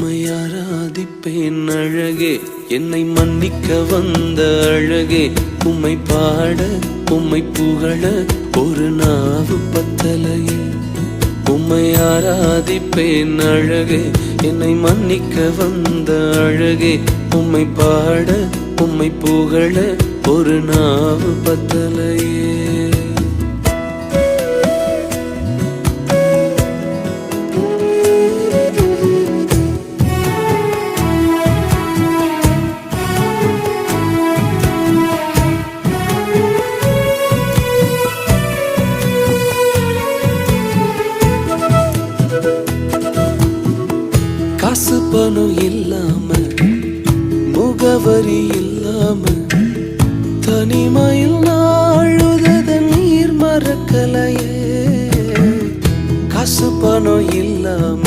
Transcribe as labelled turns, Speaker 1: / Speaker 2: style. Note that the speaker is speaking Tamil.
Speaker 1: உம்மை ஆராதிப்பேன் அழகே, என்னை மன்னிக்க வந்த அழகே. உம்மை பாட உம்மை புகழ ஒரு நாவு பத்தலையே. உம்மை ஆராதிப்பேன் அழகே, என்னை மன்னிக்க வந்த அழகே. உம்மை பாட உம்மை புகழ ஒரு நாவு பத்தலையே. காசு பணம் இல்லாம, முகவரி இல்லாம, தனிமையில் நாழுத நீர் மறக்கலையே. காசு பணம் இல்லாம,